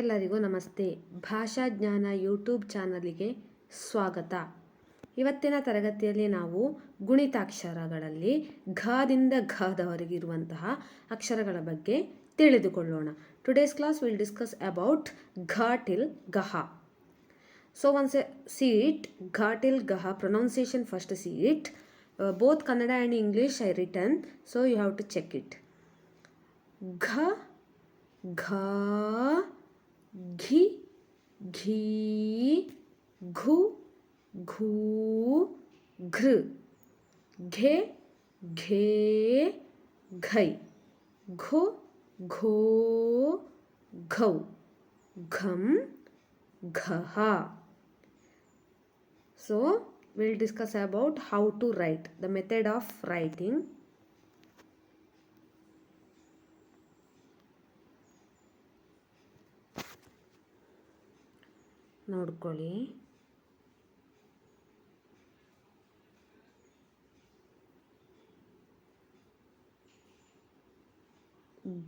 ಎಲ್ಲರಿಗೂ ನಮಸ್ತೆ. ಭಾಷಾ ಜ್ಞಾನ ಯೂಟ್ಯೂಬ್ ಚಾನಲಿಗೆ ಸ್ವಾಗತ. ಇವತ್ತಿನ ತರಗತಿಯಲ್ಲಿ ನಾವು ಗುಣಿತಾಕ್ಷರಗಳಲ್ಲಿ ಘದಿಂದ ಘದವರೆಗಿರುವಂತಹ ಅಕ್ಷರಗಳ ಬಗ್ಗೆ ತಿಳಿದುಕೊಳ್ಳೋಣ. Today's class will discuss about ಘ ಟಿಲ್ ಗಹ. So once see it, gha till gaha pronunciation first see it. Both Kannada and English I written, so you have to check it. Gha, gha, ghi, ghi, ghu, ghu, ghr, ghe, ghe, ghai, gho, gho, ghau, gham, ghaha. So we'll discuss about how to write, the method of writing. ನೋಡ್ಕೊಳ್ಳಿ.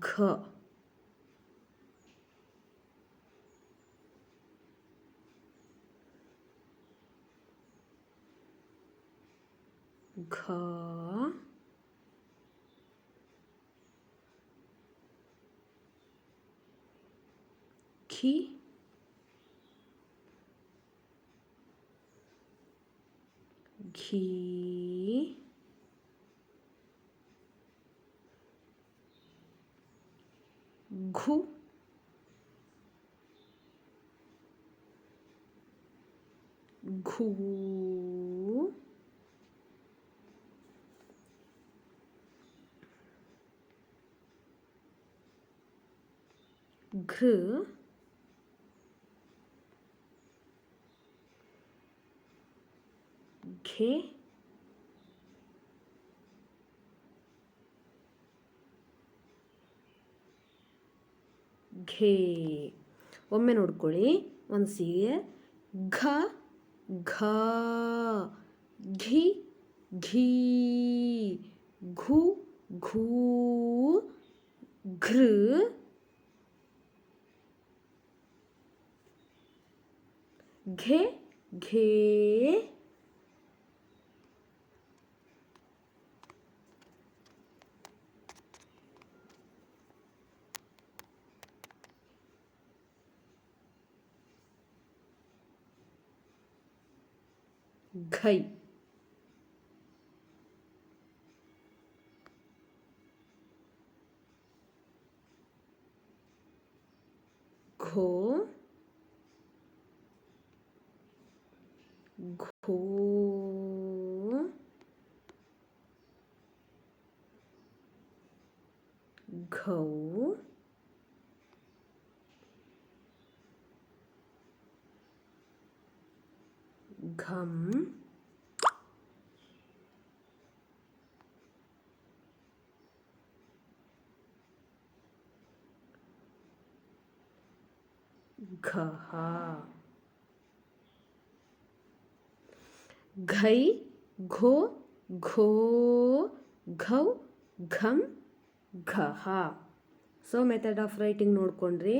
ಘ, ಘ, ಖಿ, ಘಿ, ಘು, ಘೂ, ಘೃ, ಘೆ, ಘೇ. ಒಮ್ಮೆ ನೋಡ್ಕೊಳ್ಳಿ. ಒಂದು ಸಿಗೆ ಘ, ಘ, ಘಿ, ಘೀ, ಘು, ಘೂ, ಘೃ, ಘೆ, ಘೇ, ಘೈ. ಘೋ, ಘೋ, ಘೌ, ಘಂ, ಘಹ. ಘೈ, ಘೋ, ಘೋ, ಘೌ, ಘಂ, ಘಹ. ಸೊ ಮೆಥಡ್ ಆಫ್ ರೈಟಿಂಗ್ ನೋಡ್ಕೊಂಡ್ರಿ.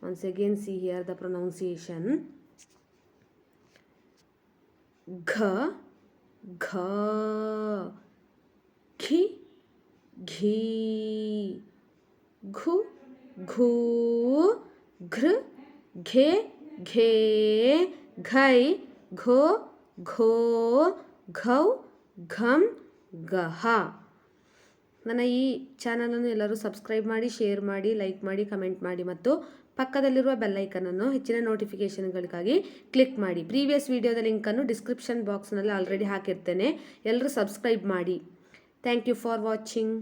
Once again see here the pronunciation. ಘ, ಘ, ಘಿ, ಘೀ, ಘು, ಘೂ, ಘೃ, ಘೆ, ಘೇ, ಘೈ, ಘೋ, ಘೋ, ಘೌ, ಘಂ, ಗಹ. ನನ್ನ ಈ ಚಾನಲನ್ನು ಎಲ್ಲರೂ ಸಬ್ಸ್ಕ್ರೈಬ್ ಮಾಡಿ, ಶೇರ್ ಮಾಡಿ, ಲೈಕ್ ಮಾಡಿ, ಕಮೆಂಟ್ ಮಾಡಿ ಮತ್ತು ಪಕ್ಕದಲ್ಲಿರುವ ಬೆಲ್ಲೈಕನನ್ನು ಹೆಚ್ಚಿನ ನೋಟಿಫಿಕೇಷನ್ಗಳಿಗಾಗಿ ಕ್ಲಿಕ್ ಮಾಡಿ. ಪ್ರೀವಿಯಸ್ ವಿಡಿಯೋದ ಲಿಂಕನ್ನು ಡಿಸ್ಕ್ರಿಪ್ಷನ್ ಬಾಕ್ಸ್ನಲ್ಲಿ ಆಲ್ರೆಡಿ ಹಾಕಿರ್ತೇನೆ. ಎಲ್ಲರೂ ಸಬ್ಸ್ಕ್ರೈಬ್ ಮಾಡಿ. Thank you for watching.